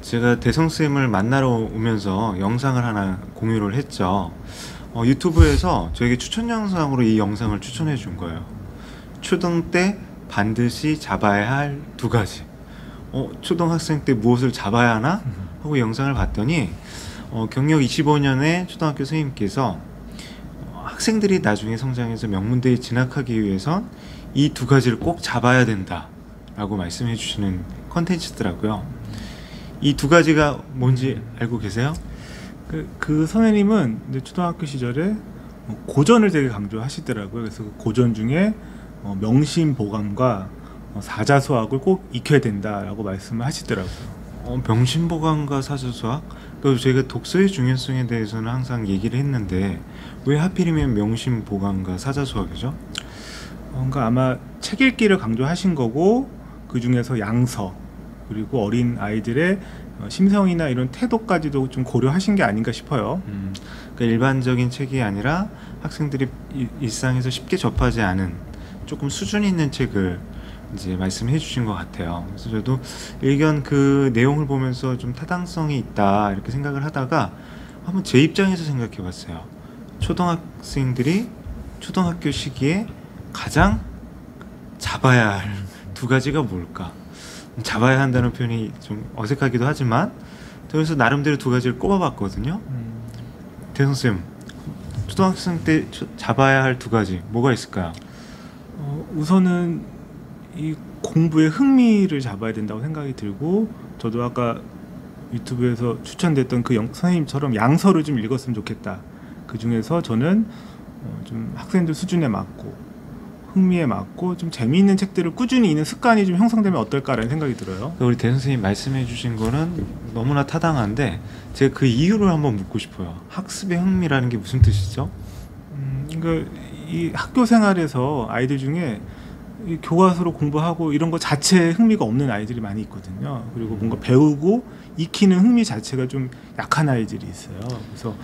제가 대성쌤을 만나러 오면서 영상을 하나 공유를 했죠. 유튜브에서 저에게 추천 영상으로 이 영상을 추천해 준 거예요. 초등 때 반드시 잡아야 할 두 가지. 초등학생 때 무엇을 잡아야 하나? 하고 영상을 봤더니 경력 25년의 초등학교 선생님께서 학생들이 나중에 성장해서 명문대에 진학하기 위해선 이 두 가지를 꼭 잡아야 된다 라고 말씀해 주시는 컨텐츠더라고요. 이 두 가지가 뭔지 알고 계세요? 그 선생님은 이제 초등학교 시절에 고전을 되게 강조하시더라고요. 그래서 그 고전 중에 명심보감과 사자수학을 꼭 익혀야 된다라고 말씀을 하시더라고요. 명심보감과 사자수학? 그래서 제가 독서의 중요성에 대해서는 항상 얘기를 했는데 왜 하필이면 명심보감과 사자수학이죠? 그러니까 아마 책 읽기를 강조하신 거고, 그 중에서 양서 그리고 어린 아이들의 심성이나 이런 태도까지도 좀 고려하신 게 아닌가 싶어요. 그러니까 일반적인 책이 아니라 학생들이 일상에서 쉽게 접하지 않은 조금 수준 있는 책을 이제 말씀해 주신 것 같아요. 그래서 저도 일견 그 내용을 보면서 좀 타당성이 있다 이렇게 생각을 하다가 한번 제 입장에서 생각해 봤어요. 초등학생들이 초등학교 시기에 가장 잡아야 할 두 가지가 뭘까? 잡아야 한다는 표현이 좀 어색하기도 하지만 그래서 나름대로 두 가지를 꼽아봤거든요. 대성쌤, 초등학생 때 잡아야 할 두 가지 뭐가 있을까요? 우선은 이 공부에 흥미를 잡아야 된다고 생각이 들고, 저도 아까 유튜브에서 추천됐던 그 선생님처럼 양서를 좀 읽었으면 좋겠다. 그 중에서 저는 좀 학생들 수준에 맞고 흥미에 맞고 좀 재미있는 책들을 꾸준히 읽는 습관이 좀 형성되면 어떨까라는 생각이 들어요. 우리 대선생님 말씀해 주신 거는 너무나 타당한데 제가 그 이유를 한번 묻고 싶어요. 학습의 흥미라는 게 무슨 뜻이죠? 그러니까 이 학교 생활에서 아이들 중에 이 교과서로 공부하고 이런 거 자체에 흥미가 없는 아이들이 많이 있거든요. 그리고 뭔가 배우고 익히는 흥미 자체가 좀 약한 아이들이 있어요. 그래서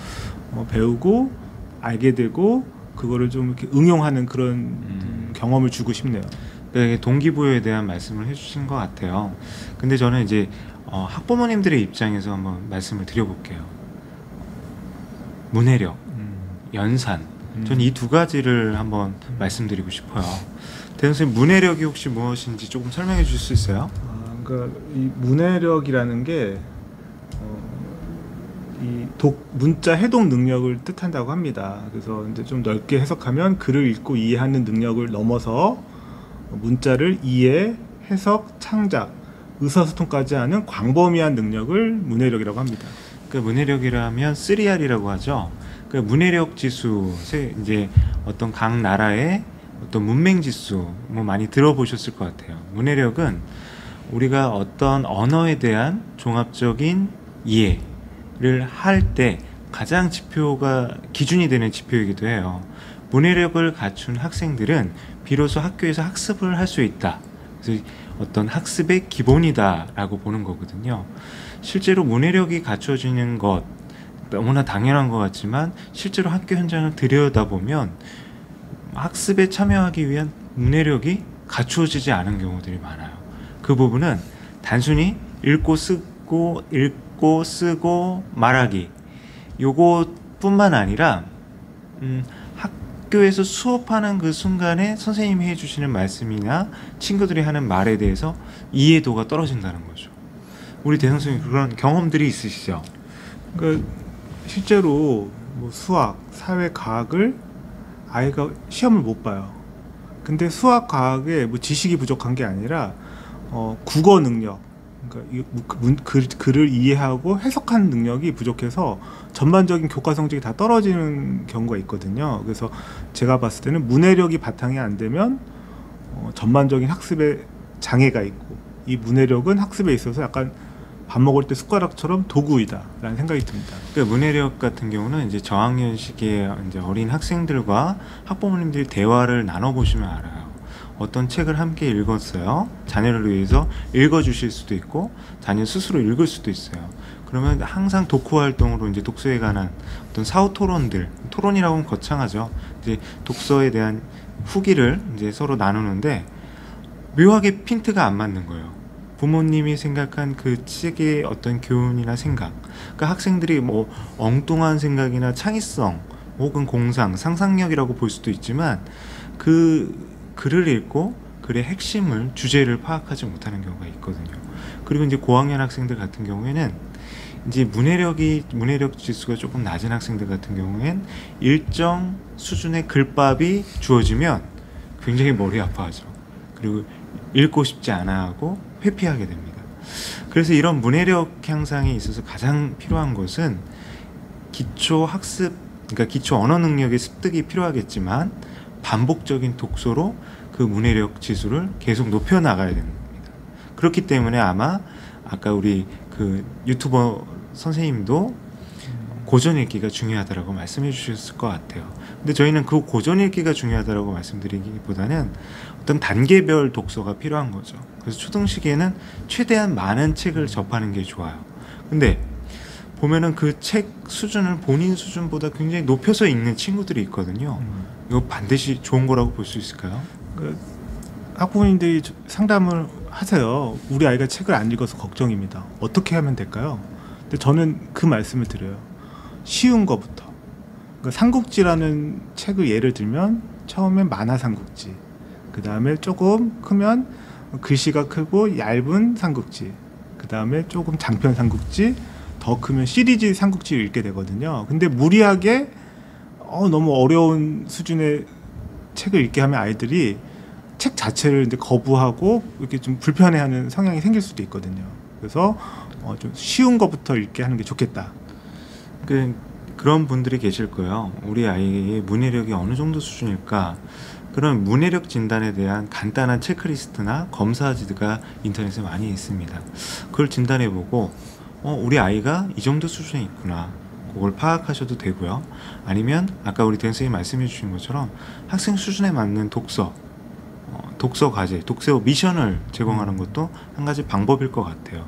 배우고 알게 되고 그거를 좀 이렇게 응용하는 그런 경험을 주고 싶네요. 네, 동기부여에 대한 말씀을 해주신 것 같아요. 근데 저는 이제 학부모님들의 입장에서 한번 말씀을 드려볼게요. 문해력, 연산, 저는 이 두 가지를 한번 말씀드리고 싶어요. 대선생님, 문해력이 혹시 무엇인지 조금 설명해 주실 수 있어요? 그러니까 이 문해력이라는 게 이 문자 해독 능력을 뜻한다고 합니다. 그래서 이제 좀 넓게 해석하면 글을 읽고 이해하는 능력을 넘어서 문자를 이해, 해석, 창작, 의사소통까지 하는 광범위한 능력을 문해력이라고 합니다. 그 문해력이라면 3R이라고 하죠. 그 문해력 지수, 이제 어떤 각 나라의 어떤 문맹 지수 뭐 많이 들어보셨을 것 같아요. 문해력은 우리가 어떤 언어에 대한 종합적인 이해를 할 때 가장 기준이 되는 지표이기도 해요. 문해력을 갖춘 학생들은 비로소 학교에서 학습을 할 수 있다. 그래서 어떤 학습의 기본이다라고 보는 거거든요. 실제로 문해력이 갖춰지는 것 너무나 당연한 것 같지만 실제로 학교 현장을 들여다보면 학습에 참여하기 위한 문해력이 갖추어지지 않은 경우들이 많아요. 그 부분은 단순히 읽고 쓰고 말하기 요것뿐만 아니라 학교에서 수업하는 그 순간에 선생님이 해주시는 말씀이나 친구들이 하는 말에 대해서 이해도가 떨어진다는 거죠. 우리 대성생님 그런 경험들이 있으시죠? 그러니까 실제로 뭐 수학, 사회, 과학을 아이가 시험을 못 봐요. 근데 수학, 과학에 뭐 지식이 부족한 게 아니라 국어 능력, 그러니까 글을 이해하고 해석하는 능력이 부족해서 전반적인 교과 성적이 다 떨어지는 경우가 있거든요. 그래서 제가 봤을 때는 문해력이 바탕이 안 되면 전반적인 학습에 장애가 있고, 이 문해력은 학습에 있어서 약간 밥 먹을 때 숟가락처럼 도구이다라는 생각이 듭니다. 그 문해력 같은 경우는 이제 저학년 시기에 이제 어린 학생들과 학부모님들이 대화를 나눠보시면 알아요. 어떤 책을 함께 읽었어요. 자녀를 위해서 읽어주실 수도 있고 자녀 스스로 읽을 수도 있어요. 그러면 항상 독후 활동으로 이제 독서에 관한 어떤 사후 토론이라고 하면 거창하죠. 이제 독서에 대한 후기를 이제 서로 나누는데 묘하게 핀트가 안 맞는 거예요. 부모님이 생각한 그 책의 어떤 교훈이나 생각, 그러니까 학생들이 뭐 엉뚱한 생각이나 창의성 혹은 공상, 상상력이라고 볼 수도 있지만 그 글을 읽고 글의 핵심을, 주제를 파악하지 못하는 경우가 있거든요. 그리고 이제 고학년 학생들 같은 경우에는 이제 문해력 지수가 조금 낮은 학생들 같은 경우엔 일정 수준의 글밥이 주어지면 굉장히 머리 아파하죠. 그리고 읽고 싶지 않아 하고 회피하게 됩니다. 그래서 이런 문해력 향상에 있어서 가장 필요한 것은 기초 학습, 그러니까 기초 언어 능력의 습득이 필요하겠지만 반복적인 독서로 그 문해력 지수를 계속 높여 나가야 됩니다. 그렇기 때문에 아마 아까 우리 그 유튜버 선생님도 고전 읽기가 중요하다라고 말씀해 주셨을 것 같아요. 근데 저희는 그 고전 읽기가 중요하다라고 말씀드리기보다는 어떤 단계별 독서가 필요한 거죠. 그래서 초등 시기에는 최대한 많은 책을 접하는 게 좋아요. 근데 보면은 그 책 수준을 본인 수준보다 굉장히 높여서 읽는 친구들이 있거든요. 이거 반드시 좋은 거라고 볼 수 있을까요? 그 학부모님들이 상담을 하세요. 우리 아이가 책을 안 읽어서 걱정입니다. 어떻게 하면 될까요? 근데 저는 그 말씀을 드려요. 쉬운 거부터. 그러니까 삼국지라는 책을 예를 들면 처음엔 만화 삼국지, 그 다음에 조금 크면 글씨가 크고 얇은 삼국지, 그 다음에 조금 장편 삼국지, 더 크면 시리즈 삼국지를 읽게 되거든요. 근데 무리하게 너무 어려운 수준의 책을 읽게 하면 아이들이 책 자체를 이제 거부하고 이렇게 좀 불편해하는 성향이 생길 수도 있거든요. 그래서 좀 쉬운 것부터 읽게 하는 게 좋겠다. 그런 분들이 계실 거예요. 우리 아이의 문해력이 어느 정도 수준일까? 그런 문해력 진단에 대한 간단한 체크리스트나 검사지가 인터넷에 많이 있습니다. 그걸 진단해보고 우리 아이가 이 정도 수준에 있구나, 그걸 파악하셔도 되고요. 아니면 아까 우리 대선생님이 말씀해 주신 것처럼 학생 수준에 맞는 독서 과제, 독서 미션을 제공하는 것도 한 가지 방법일 것 같아요.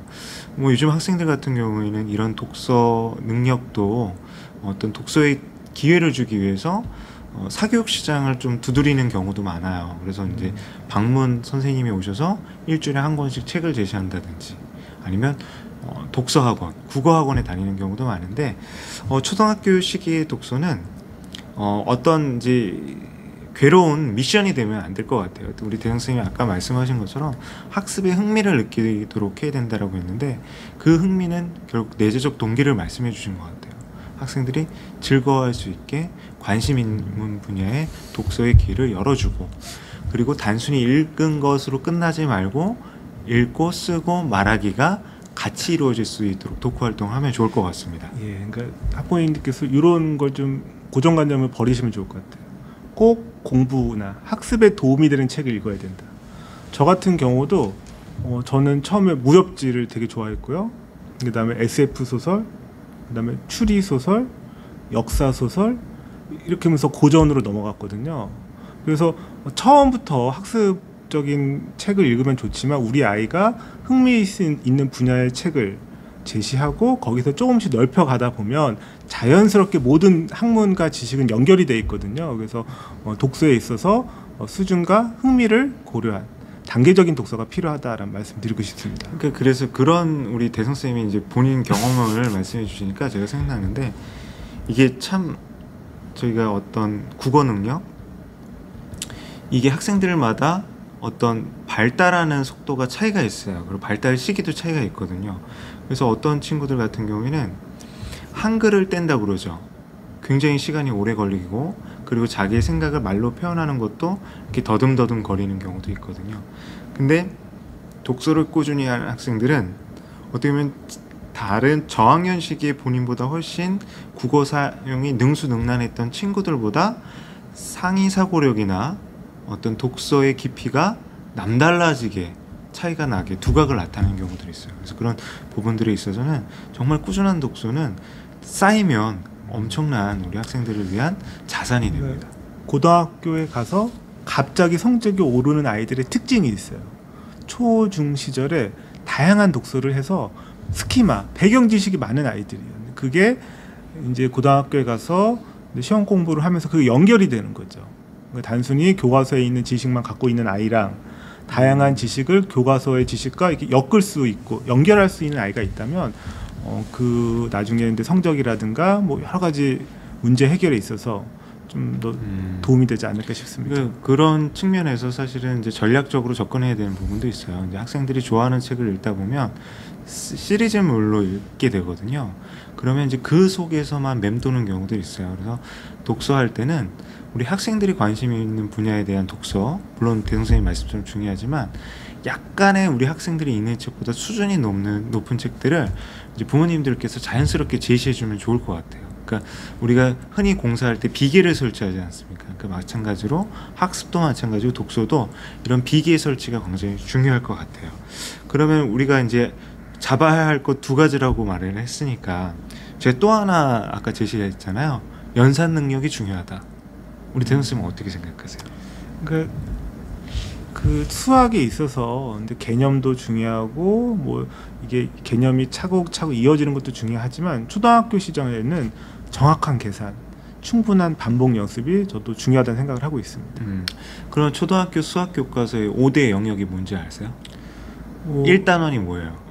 뭐 요즘 학생들 같은 경우에는 이런 독서 능력도 어떤 독서의 기회를 주기 위해서 사교육 시장을 좀 두드리는 경우도 많아요. 그래서 이제 방문 선생님이 오셔서 일주일에 한 권씩 책을 제시한다든지, 아니면 독서학원, 국어학원에 다니는 경우도 많은데, 초등학교 시기의 독서는 어떤 이제 괴로운 미션이 되면 안 될 것 같아요. 우리 대성 선생님이 아까 말씀하신 것처럼 학습에 흥미를 느끼도록 해야 된다라고 했는데, 그 흥미는 결국 내재적 동기를 말씀해 주신 것 같아요. 학생들이 즐거워할 수 있게 관심 있는 분야의 독서의 길을 열어주고, 그리고 단순히 읽은 것으로 끝나지 말고 읽고 쓰고 말하기가 같이 이루어질 수 있도록 독후 활동하면 좋을 것 같습니다. 예, 그러니까 학부모님께서 이런 걸 좀 고정관념을 버리시면 좋을 것 같아요. 꼭 공부나 학습에 도움이 되는 책을 읽어야 된다. 저 같은 경우도 저는 처음에 무협지를 되게 좋아했고요. 그 다음에 SF 소설, 그 다음에 추리 소설, 역사 소설, 이렇게 하면서 고전으로 넘어갔거든요. 그래서 처음부터 학습적인 책을 읽으면 좋지만 우리 아이가 흥미 있는 분야의 책을 제시하고 거기서 조금씩 넓혀가다 보면 자연스럽게 모든 학문과 지식은 연결이 돼 있거든요. 그래서 독서에 있어서 수준과 흥미를 고려한 단계적인 독서가 필요하다라는 말씀 드리고 싶습니다. 그래서 그런 우리 대성 쌤이 이제 본인 경험을 말씀해 주시니까 제가 생각나는데, 이게 참 저희가 어떤 국어 능력, 이게 학생들마다 어떤 발달하는 속도가 차이가 있어요. 그리고 발달 시기도 차이가 있거든요. 그래서 어떤 친구들 같은 경우에는 한글을 뗀다 그러죠. 굉장히 시간이 오래 걸리고, 그리고 자기의 생각을 말로 표현하는 것도 이렇게 더듬더듬 거리는 경우도 있거든요. 근데 독서를 꾸준히 하는 학생들은 어떻게 보면 다른 저학년 시기에 본인보다 훨씬 국어 사용이 능수능란했던 친구들보다 상위 사고력이나 어떤 독서의 깊이가 남달라지게 차이가 나게 두각을 나타내는 경우들이 있어요. 그래서 그런 부분들에 있어서는 정말 꾸준한 독서는 쌓이면 엄청난 우리 학생들을 위한 자산이 됩니다. 고등학교에 가서 갑자기 성적이 오르는 아이들의 특징이 있어요. 초, 중 시절에 다양한 독서를 해서 스키마, 배경 지식이 많은 아이들이에요. 그게 이제 고등학교에 가서 시험 공부를 하면서 그게 연결이 되는 거죠. 단순히 교과서에 있는 지식만 갖고 있는 아이랑 다양한 지식을 교과서의 지식과 이렇게 엮을 수 있고 연결할 수 있는 아이가 있다면 그 나중에 이제 성적이라든가 뭐 여러 가지 문제 해결에 있어서 좀 더 도움이 되지 않을까 싶습니다. 그런 측면에서 사실은 이제 전략적으로 접근해야 되는 부분도 있어요. 이제 학생들이 좋아하는 책을 읽다 보면 시리즈물로 읽게 되거든요. 그러면 이제 그 속에서만 맴도는 경우도 있어요. 그래서 독서할 때는 우리 학생들이 관심 있는 분야에 대한 독서, 물론 대선생님 말씀처럼 중요하지만 약간의 우리 학생들이 읽는 책보다 수준이 높은 책들을 이제 부모님들께서 자연스럽게 제시해주면 좋을 것 같아요. 그러니까 우리가 흔히 공사할 때 비계를 설치하지 않습니까? 그러니까 마찬가지로 학습도 마찬가지로 독서도 이런 비계 설치가 굉장히 중요할 것 같아요. 그러면 우리가 이제 잡아야 할 것 두 가지라고 말을 했으니까 제가 또 하나 아까 제시했잖아요. 연산 능력이 중요하다. 우리 대선 쌤은 어떻게 생각하세요? 그러니까 그 수학에 있어서 근데 개념도 중요하고 뭐 이게 개념이 차곡차곡 이어지는 것도 중요하지만 초등학교 시절에는 정확한 계산, 충분한 반복 연습이 저도 중요하다는 생각을 하고 있습니다. 그럼 초등학교 수학 교과서의 5대 영역이 뭔지 아세요? 1단원이 뭐예요?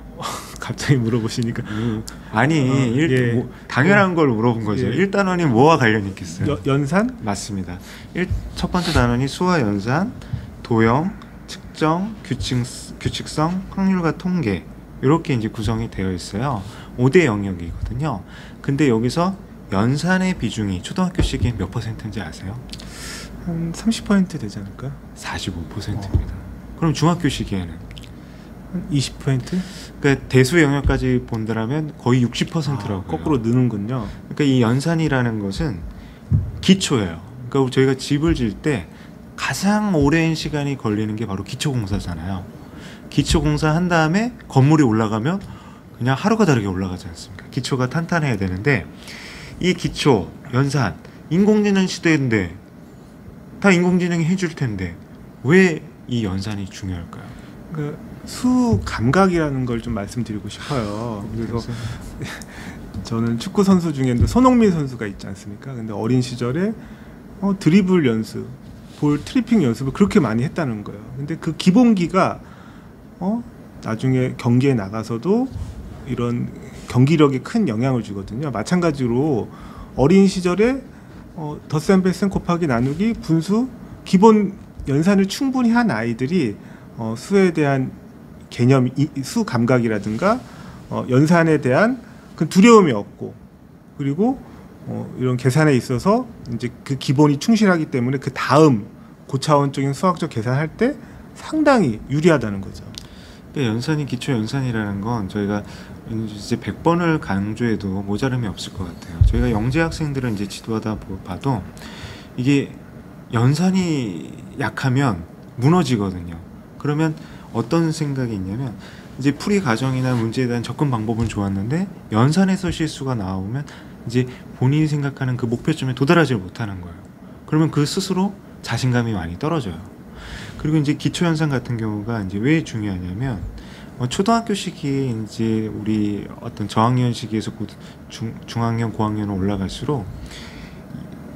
갑자기 물어보시니까 아니 예. 당연한 걸 물어본 거죠. 예. 1단원이 뭐와 관련이 있겠어요? 연산? 맞습니다. 첫 번째 단원이 수와 연산, 도형, 측정, 규칙성, 확률과 통계 이렇게 이제 구성이 되어 있어요. 5대 영역이거든요. 근데 여기서 연산의 비중이 초등학교 시기에 몇 %인지 아세요? 한 30% 되지 않을까? 45%입니다. 그럼 중학교 시기에는? 한 20%? 그러니까 대수 영역까지 본다면 거의 60%라고. 거꾸로 느는군요. 그러니까 이 연산이라는 것은 기초예요. 그러니까 저희가 집을 지을 때 가장 오랜 시간이 걸리는 게 바로 기초공사잖아요. 기초공사 한 다음에 건물이 올라가면 그냥 하루가 다르게 올라가지 않습니까? 기초가 탄탄해야 되는데 이 기초, 연산, 인공지능 시대인데 다 인공지능이 해줄 텐데 왜 이 연산이 중요할까요? 그 수 감각이라는 걸 좀 말씀드리고 싶어요. 그래서 저는 축구 선수 중에도 손흥민 선수가 있지 않습니까? 근데 어린 시절에 드리블 연습, 볼 트리핑 연습을 그렇게 많이 했다는 거예요. 근데 그 기본기가 나중에 경기에 나가서도 이런 경기력에 큰 영향을 주거든요. 마찬가지로 어린 시절에 덧셈 뺄셈 곱하기 나누기 분수 기본 연산을 충분히 한 아이들이 수에 대한 개념, 수 감각이라든가 연산에 대한 그 두려움이 없고 그리고 이런 계산에 있어서 이제 그 기본이 충실하기 때문에 그 다음 고차원적인 수학적 계산할 때 상당히 유리하다는 거죠. 연산이 기초 연산이라는 건 저희가 이제 100번을 강조해도 모자름이 없을 것 같아요. 저희가 영재 학생들은 이제 지도하다 봐도 이게 연산이 약하면 무너지거든요. 그러면 어떤 생각이 있냐면 이제 풀이 과정이나 문제에 대한 접근 방법은 좋았는데 연산에서 실수가 나오면 이제 본인이 생각하는 그 목표점에 도달하지 못하는 거예요. 그러면 그 스스로 자신감이 많이 떨어져요. 그리고 이제 기초 연산 같은 경우가 이제 왜 중요하냐면 초등학교 시기에 이제 우리 어떤 저학년 시기에서 중학년, 고학년 올라갈수록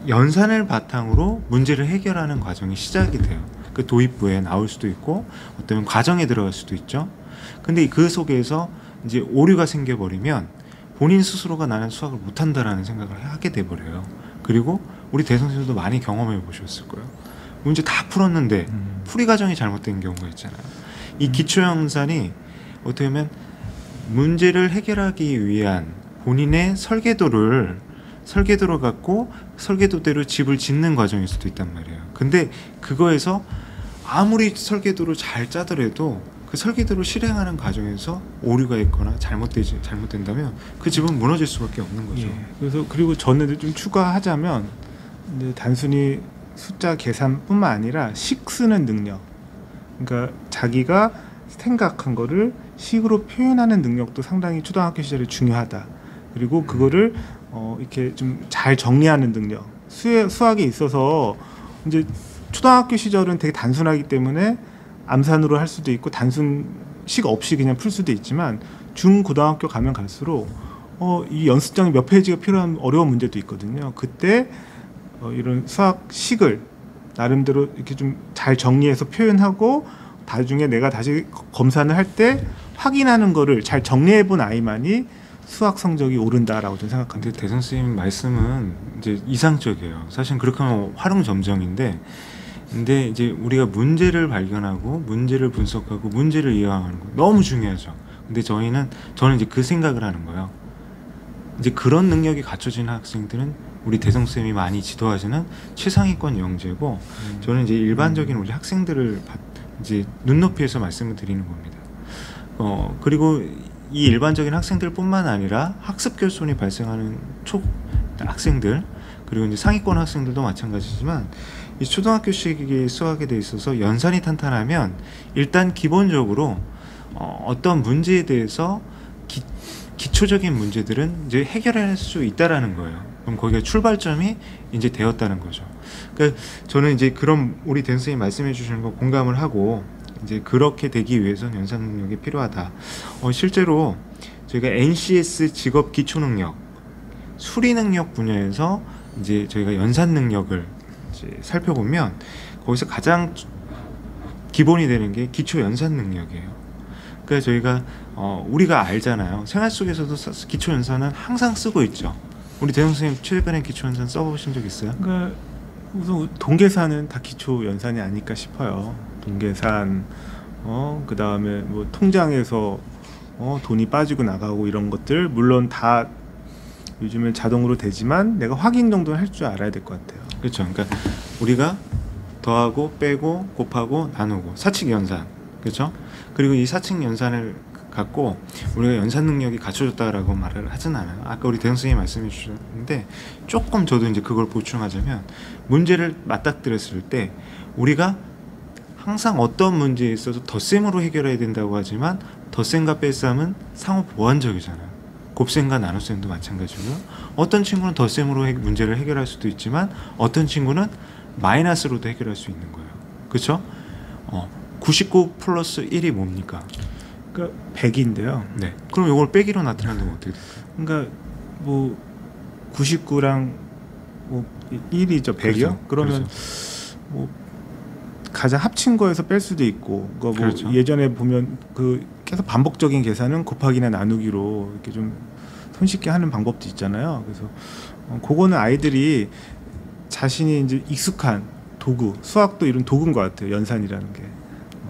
연산을 바탕으로 문제를 해결하는 과정이 시작이 돼요. 그 도입부에 나올 수도 있고 어쩌면 과정에 들어갈 수도 있죠. 근데 그 속에서 이제 오류가 생겨버리면 본인 스스로가 나는 수학을 못한다라는 생각을 하게 돼버려요. 그리고 우리 대선생님도 많이 경험해 보셨을 거예요. 문제 다 풀었는데 풀이 과정이 잘못된 경우가 있잖아요. 이 기초 연산이 어떻게 보면 문제를 해결하기 위한 본인의 설계도를 갖고 설계도대로 집을 짓는 과정일 수도 있단 말이에요. 근데 그거에서 아무리 설계도를 잘 짜더라도 그 설계도를 실행하는 과정에서 오류가 있거나 잘못된다면 그 집은 무너질 수밖에 없는 거죠. 예. 그래서 그리고 저는 좀 추가하자면 단순히 숫자 계산뿐만 아니라 식 쓰는 능력, 그러니까 자기가 생각한 거를 식으로 표현하는 능력도 상당히 초등학교 시절에 중요하다. 그리고 그거를 이렇게 좀 잘 정리하는 능력. 수학에 있어서 이제 초등학교 시절은 되게 단순하기 때문에 암산으로 할 수도 있고 단순식 없이 그냥 풀 수도 있지만 중고등학교 가면 갈수록 이 연습장에 몇 페이지가 필요한 어려운 문제도 있거든요. 그때 이런 수학식을 나름대로 이렇게 좀 잘 정리해서 표현하고 나중에 내가 다시 검사를 할 때 확인하는 거를 잘 정리해 본 아이만이 수학 성적이 오른다라고 저는 생각합니다. 근데 대성 선생님 말씀은 이제 이상적이에요. 사실 그렇게 하면 화룡점정인데, 근데 이제 우리가 문제를 발견하고 문제를 분석하고 문제를 이해하는 거 너무 중요하죠. 근데 저는 이제 그 생각을 하는 거예요. 이제 그런 능력이 갖춰진 학생들은 우리 대성 쌤이 많이 지도하시는 최상위권 영재고, 저는 이제 일반적인 우리 학생들을 이제 눈높이에서 말씀을 드리는 겁니다. 그리고 이 일반적인 학생들뿐만 아니라 학습 결손이 발생하는 학생들, 그리고 이제 상위권 학생들도 마찬가지지만, 이 초등학교 시기 수학에 대해 있어서 연산이 탄탄하면 일단 기본적으로 어떤 문제에 대해서 기초적인 문제들은 이제 해결할 수 있다라는 거예요. 그럼 거기가 출발점이 이제 되었다는 거죠. 그러니까 저는 이제 그런 우리 댄 선생님 말씀해 주시는 거 공감을 하고, 이제 그렇게 되기 위해서는 연산 능력이 필요하다. 실제로 저희가 NCS 직업 기초 능력, 수리 능력 분야에서 이제 저희가 연산 능력을 이제 살펴보면 거기서 가장 기본이 되는 게 기초 연산 능력이에요. 그러니까 저희가 우리가 알잖아요. 생활 속에서도 기초 연산은 항상 쓰고 있죠. 우리 대성 선생님 최근에 기초 연산 써보신 적 있어요? 그러니까 우선 동계산은 다 기초 연산이 아닐까 싶어요. 동계산, 그 다음에 뭐 통장에서 돈이 빠지고 나가고 이런 것들 물론 다 요즘은 자동으로 되지만 내가 확인 정도는 할 줄 알아야 될 것 같아요. 그렇죠. 그러니까 우리가 더하고 빼고 곱하고 나누고 사칙 연산, 그렇죠? 그리고 이 사칙 연산을 갖고 우리가 연산 능력이 갖춰졌다라고 말을 하진 않아요. 아까 우리 대성 선생님이 말씀해 주셨는데, 조금 저도 이제 그걸 보충하자면, 문제를 맞닥뜨렸을 때 우리가 항상 어떤 문제에 있어서 덧셈으로 해결해야 된다고 하지만 덧셈과 뺄셈은 상호 보완적이잖아요. 곱셈과 나눗셈도 마찬가지고요. 어떤 친구는 덧셈으로 문제를 해결할 수도 있지만 어떤 친구는 마이너스로도 해결할 수 있는 거예요. 그렇죠? 99 플러스 1이 뭡니까? 그러니까 100인데요. 네. 그럼 이걸 빼기로 나타낸다면 어떻게 될까요? 그러니까 뭐 99랑 뭐 1이죠. 100이요? 그렇죠. 그러면 그렇죠. 뭐 가장 합친 거에서 뺄 수도 있고, 그러니까 뭐 그렇죠. 예전에 보면 그 계속 반복적인 계산은 곱하기나 나누기로 이렇게 좀 손쉽게 하는 방법도 있잖아요. 그래서 그거는 아이들이 자신이 이제 익숙한 도구, 수학도 이런 도구인 것 같아요. 연산이라는 게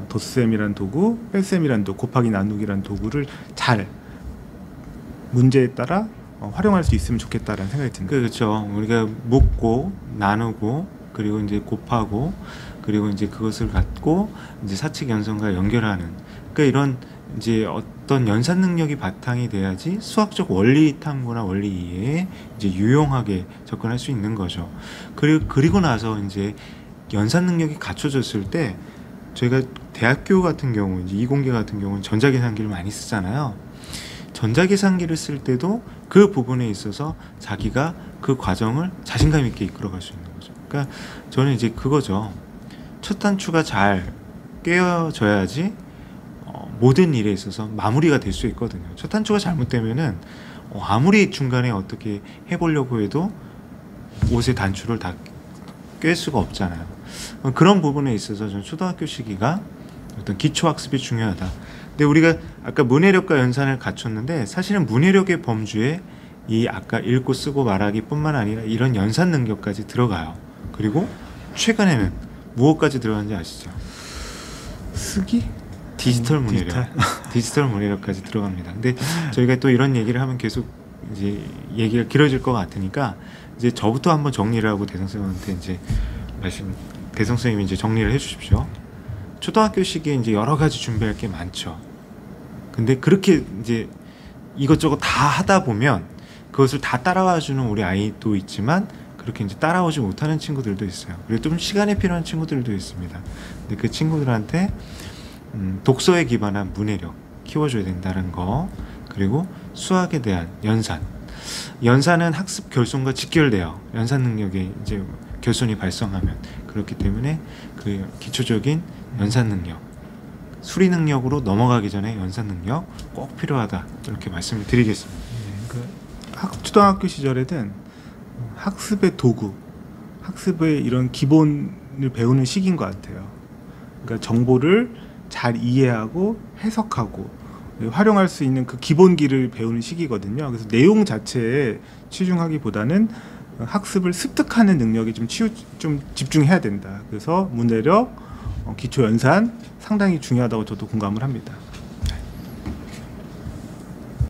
덧셈이란 도구, 뺄셈이란 도구, 곱하기 나누기란 도구를 잘 문제에 따라 활용할 수 있으면 좋겠다라는 생각이 듭니다. 그렇죠. 우리가 묶고 나누고 그리고 이제 곱하고 그리고 이제 그것을 갖고 이제 사칙 연산과 연결하는, 그러니까 이런 이제 어떤 연산 능력이 바탕이 돼야지 수학적 원리 탐구나 원리 이해에 이제 유용하게 접근할 수 있는 거죠. 그리고 나서 이제 연산 능력이 갖춰졌을 때, 저희가 대학교 같은 경우 이제 이공계 같은 경우는 전자계산기를 많이 쓰잖아요. 전자계산기를 쓸 때도 그 부분에 있어서 자기가 그 과정을 자신감 있게 이끌어갈 수 있는 거죠. 그러니까 저는 이제 그거죠. 첫 단추가 잘 꿰어져야지 모든 일에 있어서 마무리가 될 수 있거든요. 첫 단추가 잘못되면은 아무리 중간에 어떻게 해보려고 해도 옷의 단추를 다 꿰 수가 없잖아요. 그런 부분에 있어서 저는 초등학교 시기가 어떤 기초학습이 중요하다. 근데 우리가 아까 문해력과 연산을 갖췄는데, 사실은 문해력의 범주에 이 아까 읽고 쓰고 말하기 뿐만 아니라 이런 연산 능력까지 들어가요. 그리고 최근에는 무엇까지 들어가는지 아시죠? 쓰기? 디지털 문해력, 디지털 문해력까지 들어갑니다. 근데 저희가 또 이런 얘기를 하면 계속 이제 얘기가 길어질 것 같으니까 이제 저부터 한번 정리를 하고 대성 선생님한테 이제 대성 선생님이 이제 정리를 해주십시오. 초등학교 시기에 이제 여러 가지 준비할 게 많죠. 근데 그렇게 이제 이것저것 다 하다 보면 그것을 다 따라와주는 우리 아이도 있지만, 그렇게 이제 따라오지 못하는 친구들도 있어요. 그리고 좀 시간이 필요한 친구들도 있습니다. 근데 그 친구들한테 독서에 기반한 문해력 키워줘야 된다는 거, 그리고 수학에 대한 연산은 학습 결손과 직결돼요. 연산 능력에 이제 결손이 발생하면. 그렇기 때문에 그 기초적인 연산 능력, 수리 능력으로 넘어가기 전에 연산 능력 꼭 필요하다, 이렇게 말씀을 드리겠습니다. 초등학교 시절에는 학습의 도구, 학습의 이런 기본을 배우는 시기인 것 같아요. 그러니까 정보를 잘 이해하고 해석하고 활용할 수 있는 그 기본기를 배우는 시기거든요. 그래서 내용 자체에 치중하기보다는 학습을 습득하는 능력에 좀 집중해야 된다. 그래서 문해력, 기초 연산 상당히 중요하다고 저도 공감을 합니다.